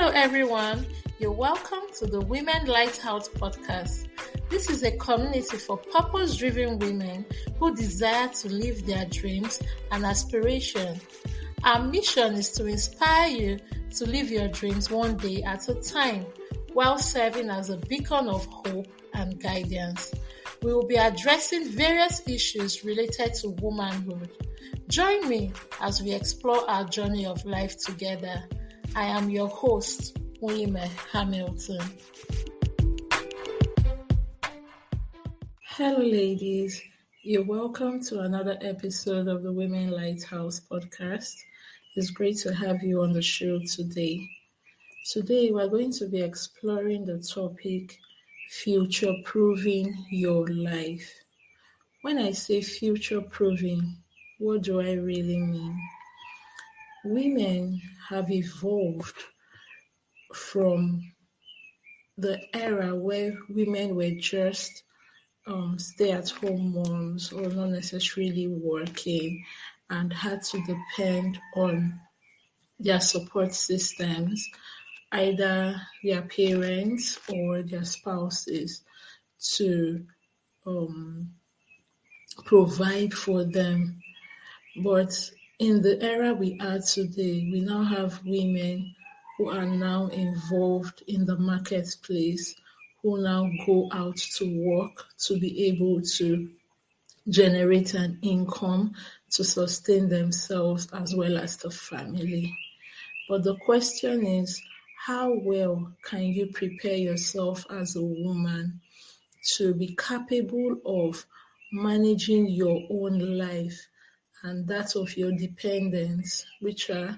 Hello, everyone. You're welcome to the Women Lighthouse podcast. This is a community for purpose-driven women who desire to live their dreams and aspirations. Our mission is to inspire you to live your dreams one day at a time while serving as a beacon of hope and guidance. We will be addressing various issues related to womanhood. Join me as we explore our journey of life together. I am your host, Uyime Hamilton. Hello, ladies. You're welcome to another episode of the Women Lighthouse podcast. It's great to have you on the show today. Today, we're going to be exploring the topic, future-proofing your life. When I say future-proofing, what do I really mean? Women have evolved from the era where women were just stay-at-home moms or not necessarily working and had to depend on their support systems, either their parents or their spouses, to provide for them. But in the era we are today, we now have women who are now involved in the marketplace, who now go out to work to be able to generate an income to sustain themselves as well as the family. But the question is, how well can you prepare yourself as a woman to be capable of managing your own life and that of your dependents, which are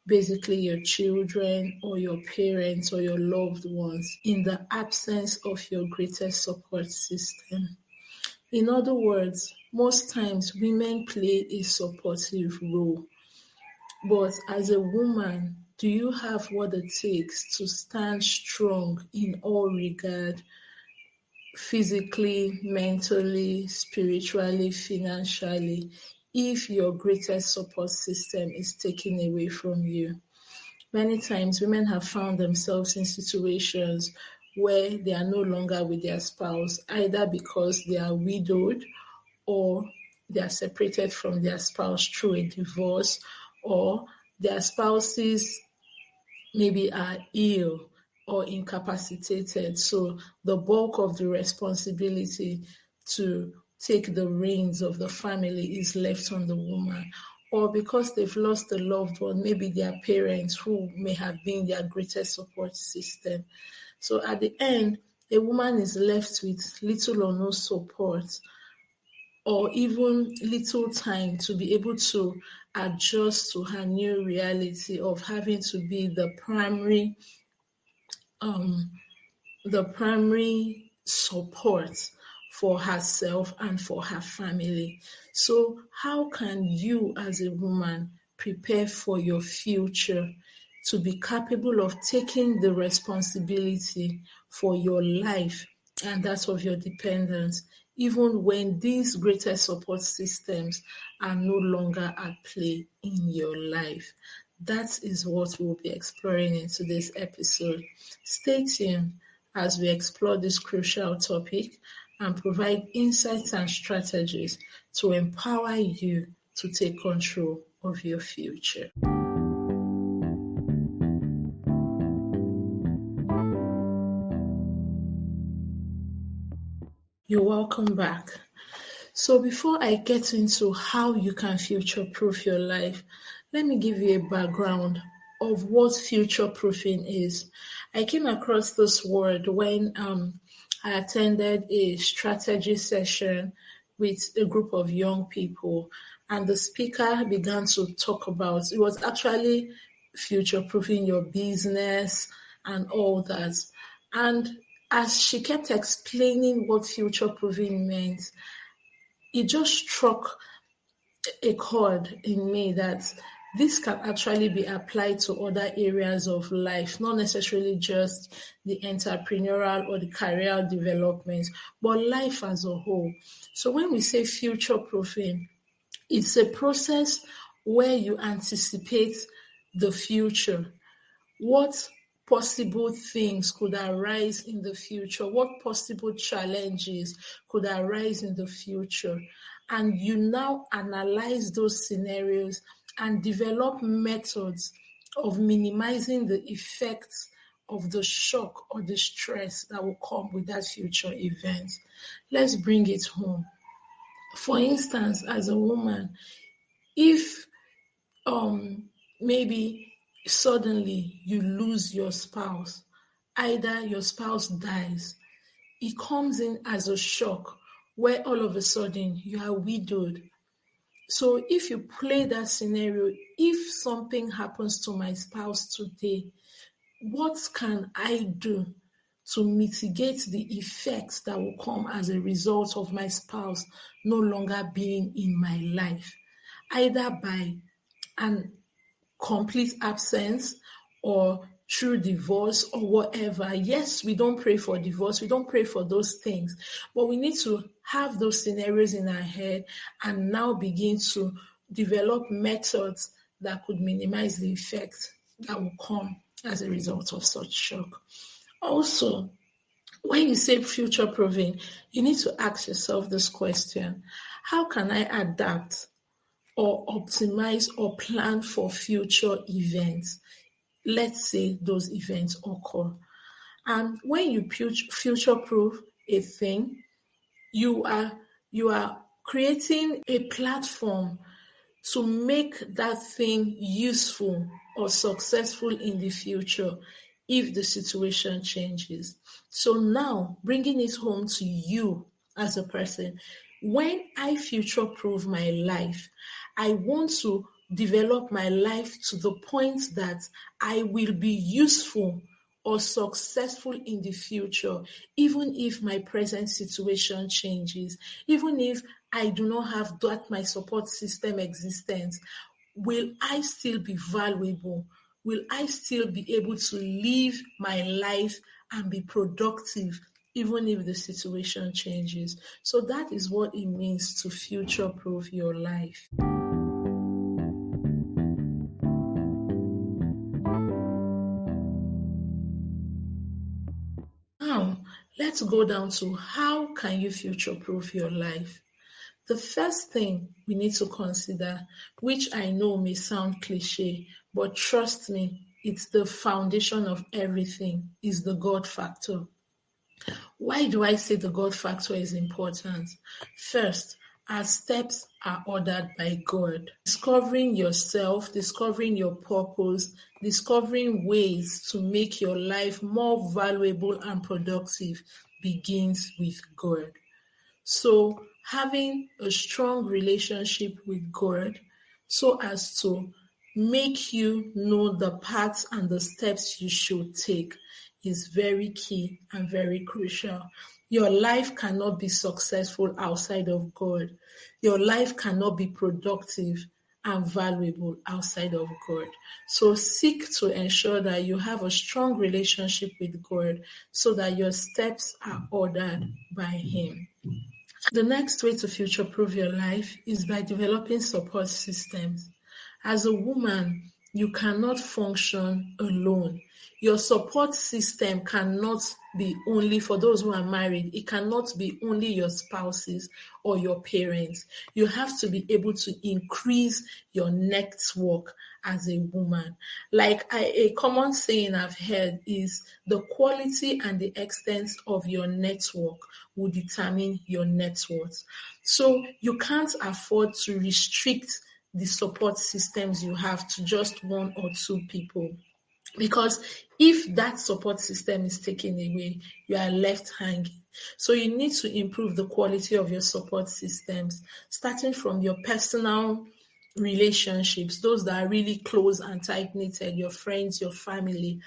basically your children or your parents or your loved ones, in the absence of your greatest support system? In other words, most times women play a supportive role. But as a woman, do you have what it takes to stand strong in all regard, physically, mentally, spiritually, financially, if your greatest support system is taken away from you? Many times women have found themselves in situations where they are no longer with their spouse, either because they are widowed or they are separated from their spouse through a divorce, or their spouses maybe are ill or incapacitated. So the bulk of the responsibility to take the reins of the family is left on the woman. Or because they've lost a loved one, maybe their parents who may have been their greatest support system. So at the end, a woman is left with little or no support, or even little time to be able to adjust to her new reality of having to be the primary support for herself and for her family. So how can you as a woman prepare for your future to be capable of taking the responsibility for your life and that of your dependents, even when these greater support systems are no longer at play in your life? That is what we'll be exploring in today's episode. Stay tuned as we explore this crucial topic and provide insights and strategies to empower you to take control of your future. You're welcome back. So before I get into how you can future-proof your life, let me give you a background of what future-proofing is. I came across this word when I attended a strategy session with a group of young people, and the speaker began to talk about, it was actually future-proofing your business and all that. And as she kept explaining what future-proofing meant, it just struck a chord in me that this can actually be applied to other areas of life, not necessarily just the entrepreneurial or the career development, but life as a whole. So when we say future-proofing, it's a process where you anticipate the future. What possible things could arise in the future, what possible challenges could arise in the future. And you now analyze those scenarios and develop methods of minimizing the effects of the shock or the stress that will come with that future event. Let's bring it home. For instance, as a woman, if maybe suddenly you lose your spouse, either your spouse dies, it comes in as a shock where all of a sudden you are widowed. So if you play that scenario, if something happens to my spouse today, what can I do to mitigate the effects that will come as a result of my spouse no longer being in my life, either by an complete absence or through divorce or whatever. Yes, we don't pray for divorce, we don't pray for those things, but we need to have those scenarios in our head and now begin to develop methods that could minimize the effect that will come as a result of such shock. Also, when you say future proofing, you need to ask yourself this question: how can I adapt or optimize or plan for future events? Let's say those events occur. And when you future proof a thing, you are creating a platform to make that thing useful or successful in the future if the situation changes. So now, bringing it home to you as a person, when I future-proof my life, I want to develop my life to the point that I will be useful or successful in the future, even if my present situation changes, even if I do not have that my support system existence, will I still be valuable? Will I still be able to live my life and be productive even if the situation changes? So that is what it means to future-proof your life. Now, let's go down to how can you future-proof your life? The first thing we need to consider, which I know may sound cliche, but trust me, it's the foundation of everything, is the God factor. Why do I say the God factor is important? First, our steps are ordered by God. Discovering yourself, discovering your purpose, discovering ways to make your life more valuable and productive begins with God. So having a strong relationship with God so as to make you know the paths and the steps you should take is very key and very crucial. Your life cannot be successful outside of God. Your life cannot be productive and valuable outside of God. So seek to ensure that you have a strong relationship with God so that your steps are ordered by Him. The next way to future-proof your life is by developing support systems. As a woman, you cannot function alone. Your support system cannot be only for those who are married. It cannot be only your spouses or your parents. You have to be able to increase your network as a woman. A common saying I've heard is the quality and the extent of your network will determine your net worth. So you can't afford to restrict the support systems you have to just one or two people. Because if that support system is taken away, you are left hanging. So you need to improve the quality of your support systems, starting from your personal relationships, those that are really close and tight-knitted, your friends, your family,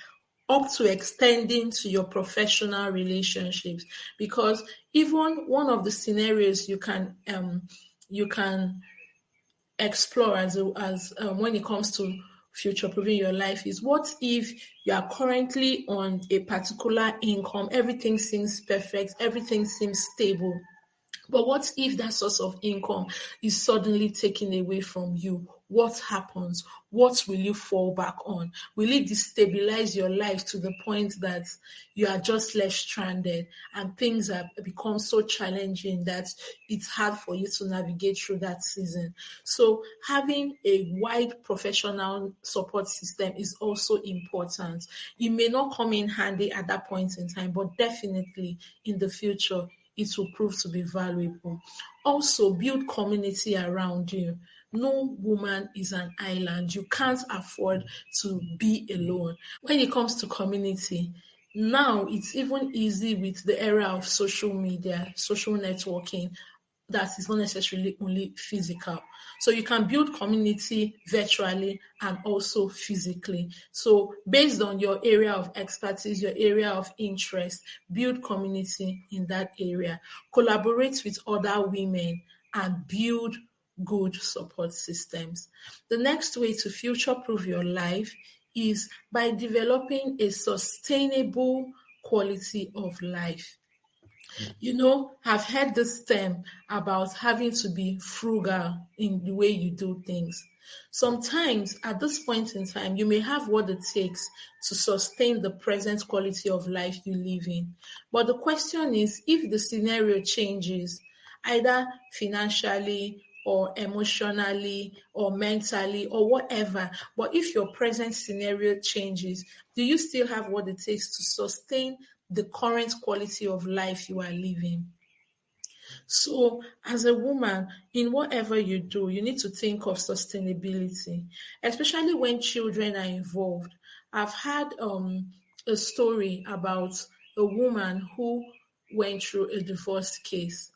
up to extending to your professional relationships. Because even one of the scenarios you can explore as when it comes to future-proofing your life is, what if you are currently on a particular income, everything seems perfect, everything seems stable, But what if that source of income is suddenly taken away from you? What happens? What will you fall back on? Will it destabilize your life to the point that you are just left stranded and things have become so challenging that it's hard for you to navigate through that season? So having a wide professional support system is also important. It may not come in handy at that point in time, but definitely in the future, it will prove to be valuable. Also, build community around you. No woman is an island. You can't afford to be alone. When it comes to community, now it's even easy with the era of social media, social networking, that is not necessarily only physical. So you can build community virtually and also physically. So based on your area of expertise, your area of interest, build community in that area. Collaborate with other women and build good support systems. The next way to future-proof your life is by developing a sustainable quality of life. I've heard this term about having to be frugal in the way you do things. Sometimes at this point in time, you may have what it takes to sustain the present quality of life you live in. But the question is, if the scenario changes, either financially or emotionally or mentally or whatever, but if your present scenario changes, do you still have what it takes to sustain the current quality of life you are living? So, as a woman, in whatever you do, you need to think of sustainability, especially when children are involved. I've had a story about a woman who went through a divorce case,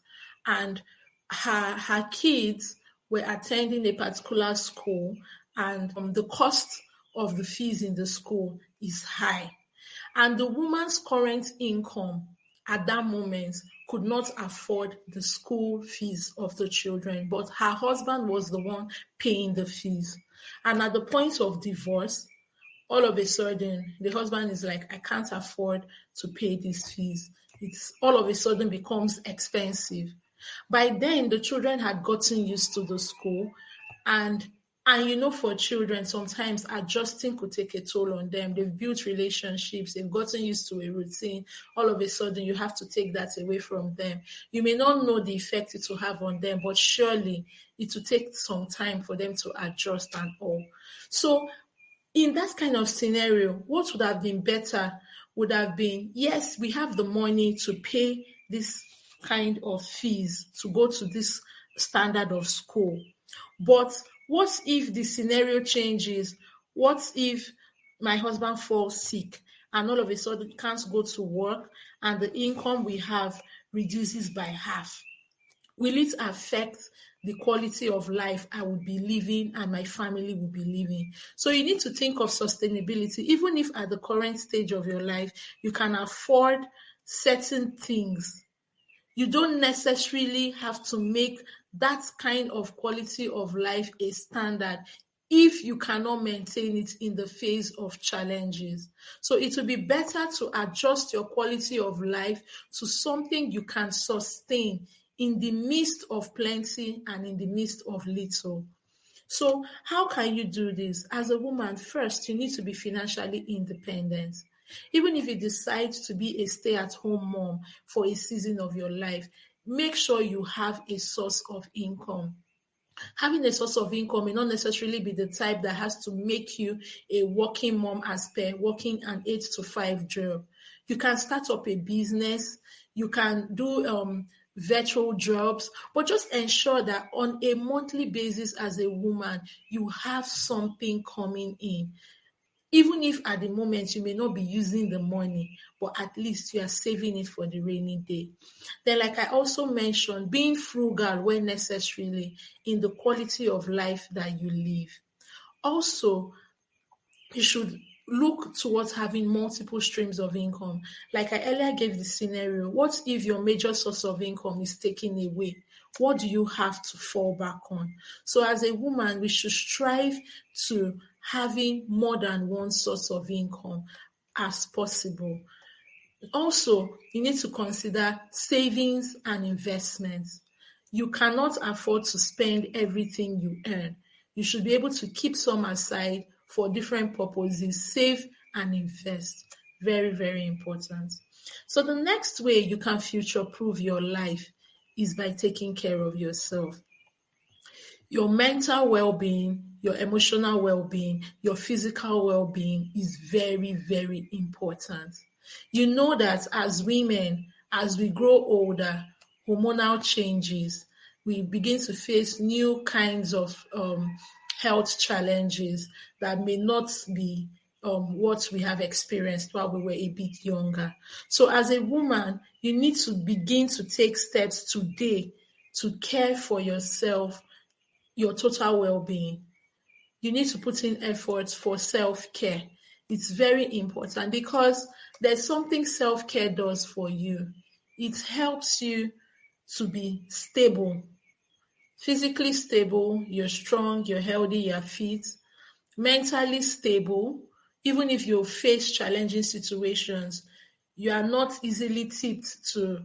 and her kids were attending a particular school, and the cost of the fees in the school is high. And the woman's current income at that moment could not afford the school fees of the children, but her husband was the one paying the fees. And at the point of divorce, all of a sudden, the husband is like, I can't afford to pay these fees. It's all of a sudden becomes expensive. By then, the children had gotten used to the school, and for children, sometimes adjusting could take a toll on them. They've built relationships, they've gotten used to a routine. All of a sudden, you have to take that away from them. You may not know the effect it will have on them, but surely it will take some time for them to adjust and all. So in that kind of scenario, what would have been better would have been, yes, we have the money to pay this kind of fees to go to this standard of school. But what if the scenario changes? What if my husband falls sick and all of a sudden can't go to work and the income we have reduces by half? Will it affect the quality of life I will be living and my family will be living? So you need to think of sustainability, even if at the current stage of your life, you can afford certain things. You don't necessarily have to make that kind of quality of life a standard if you cannot maintain it in the face of challenges. So it will be better to adjust your quality of life to something you can sustain in the midst of plenty and in the midst of little. So how can you do this? As a woman, first, you need to be financially independent. Even if you decide to be a stay-at-home mom for a season of your life, make sure you have a source of income. Having a source of income may not necessarily be the type that has to make you a working mom as per working an 8 to 5 job. You can start up a business, you can do virtual jobs, but just ensure that on a monthly basis as a woman, you have something coming in. Even if at the moment you may not be using the money, but at least you are saving it for the rainy day. Then, like I also mentioned, being frugal when necessarily in the quality of life that you live. Also, you should look towards having multiple streams of income. Like I earlier gave the scenario, what if your major source of income is taken away? What do you have to fall back on? So as a woman, we should strive to having more than one source of income as possible. Also, you need to consider savings and investments. You cannot afford to spend everything you earn. You should be able to keep some aside for different purposes, save and invest. Very, very important. So the next way you can future-proof your life is by taking care of yourself. Your mental well-being, your emotional well-being, your physical well-being is very, very important. You know that as women, as we grow older, hormonal changes, we begin to face new kinds of health challenges that may not be what we have experienced while we were a bit younger. So as a woman, you need to begin to take steps today to care for yourself, your total well-being. You need to put in efforts for self-care. It's very important because there's something self-care does for you. It helps you to be stable, physically stable. You're strong, you're healthy, you're fit, mentally stable. Even if you face challenging situations, you are not easily tipped to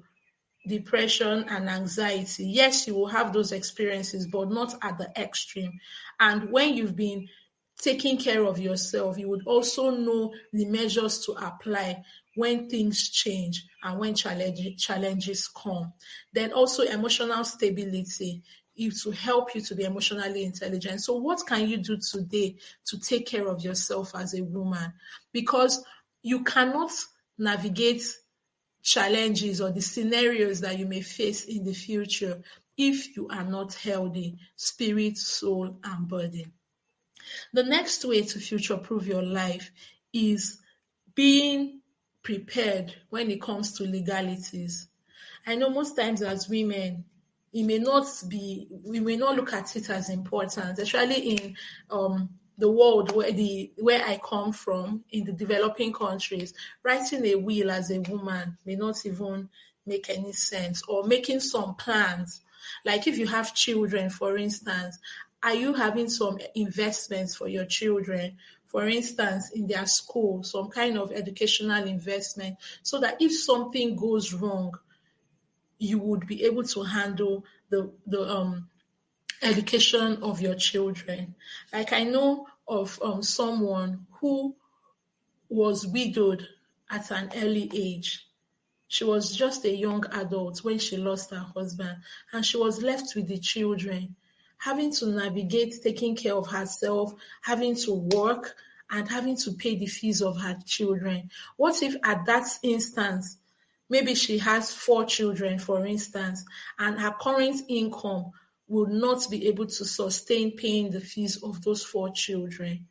depression and anxiety. Yes, you will have those experiences, but not at the extreme. And when you've been taking care of yourself, you would also know the measures to apply when things change and when challenges come. Then also emotional stability is to help you to be emotionally intelligent. So what can you do today to take care of yourself as a woman? Because you cannot navigate challenges or the scenarios that you may face in the future if you are not healthy, spirit, soul, and body. The next way to future-proof your life is being prepared when it comes to legalities. I know most times as women, we may not look at it as important, especially in the world where I come from, in the developing countries. Writing a will as a woman may not even make any sense, or making some plans. Like if you have children, for instance, are you having some investments for your children? For instance, in their school, some kind of educational investment, so that if something goes wrong, you would be able to handle the education of your children. Like I know of someone who was widowed at an early age. She was just a young adult when she lost her husband, and she was left with the children, having to navigate taking care of herself, having to work, and having to pay the fees of her children. What if at that instance, maybe she has 4 children, for instance, and her current income would not be able to sustain paying the fees of those 4 children?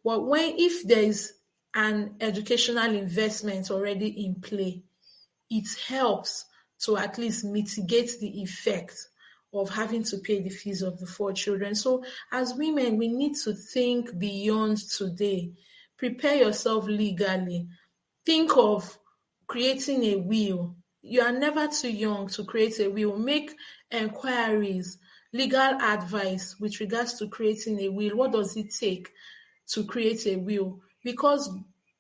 But if there is an educational investment already in play, it helps to at least mitigate the effect of having to pay the fees of the 4 children. So as women, we need to think beyond today. Prepare yourself legally. Think of creating a will. You are never too young to create a will. Make inquiries, legal advice with regards to creating a will. What does it take to create a will? Because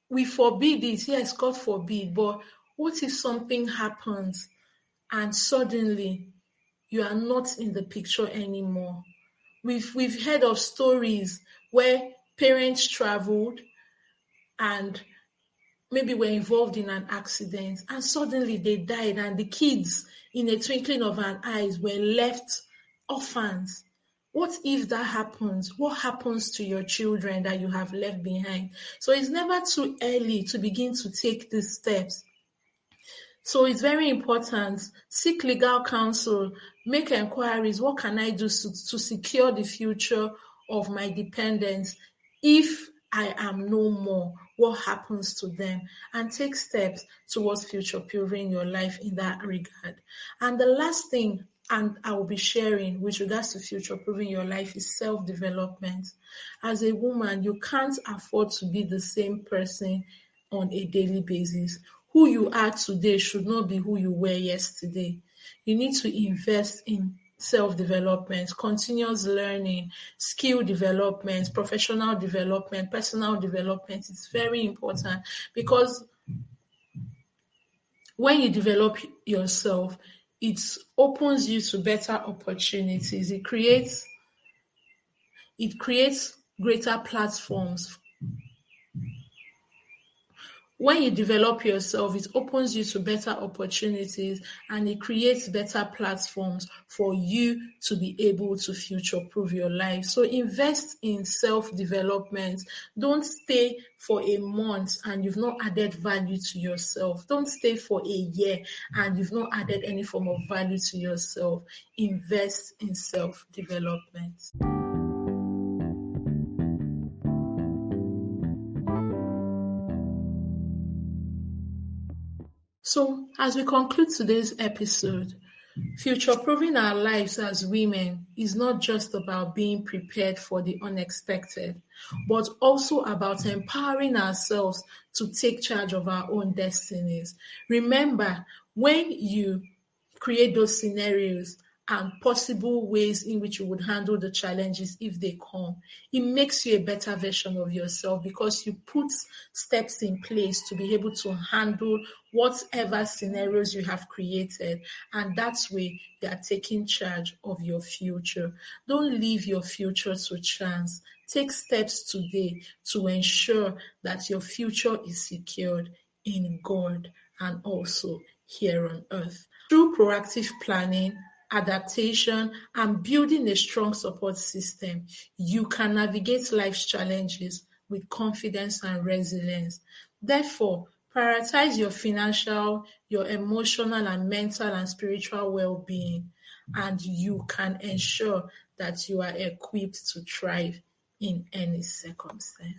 we forbid it, yes, God forbid, but what if something happens and suddenly you are not in the picture anymore? We've heard of stories where parents traveled and maybe were involved in an accident and suddenly they died, and the kids, in a twinkling of an eye, were left orphans. What if that happens? What happens to your children that you have left behind? So it's never too early to begin to take these steps. So it's very important. Seek legal counsel, make inquiries. What can I do to secure the future of my dependents if I am no more? What happens to them? And take steps towards future-proofing your life in that regard. And the last thing, and I will be sharing with regards to future-proofing your life, is self-development. As a woman, you can't afford to be the same person on a daily basis. Who you are today should not be who you were yesterday. You need to invest in self-development, continuous learning, skill development, professional development, personal development. It's very important because when you develop yourself, it opens you to better opportunities. It creates greater platforms. When you develop yourself, it opens you to better opportunities and it creates better platforms for you to be able to future-proof your life. So invest in self-development. Don't stay for a month and you've not added value to yourself. Don't stay for a year and you've not added any form of value to yourself. Invest in self-development. So, as we conclude today's episode, future-proofing our lives as women is not just about being prepared for the unexpected, but also about empowering ourselves to take charge of our own destinies. Remember, when you create those scenarios and possible ways in which you would handle the challenges if they come, it makes you a better version of yourself because you put steps in place to be able to handle whatever scenarios you have created. And that's way you are taking charge of your future. Don't leave your future to chance. Take steps today to ensure that your future is secured in God and also here on earth. Through proactive planning, adaptation, and building a strong support system, you can navigate life's challenges with confidence and resilience. Therefore, prioritize your financial, your emotional and mental and spiritual well-being, and you can ensure that you are equipped to thrive in any circumstance.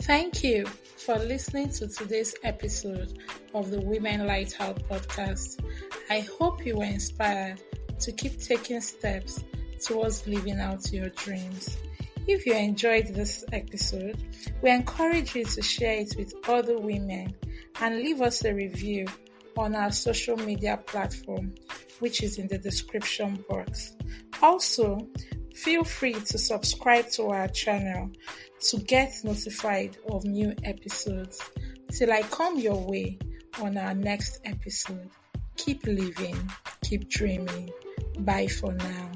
Thank you for listening to today's episode of the Women Lighthouse podcast. I hope you were inspired to keep taking steps towards living out your dreams. If you enjoyed this episode, we encourage you to share it with other women and leave us a review on our social media platform, which is in the description box. Also, feel free to subscribe to our channel to get notified of new episodes. Till I come your way on our next episode, keep living, keep dreaming. Bye for now.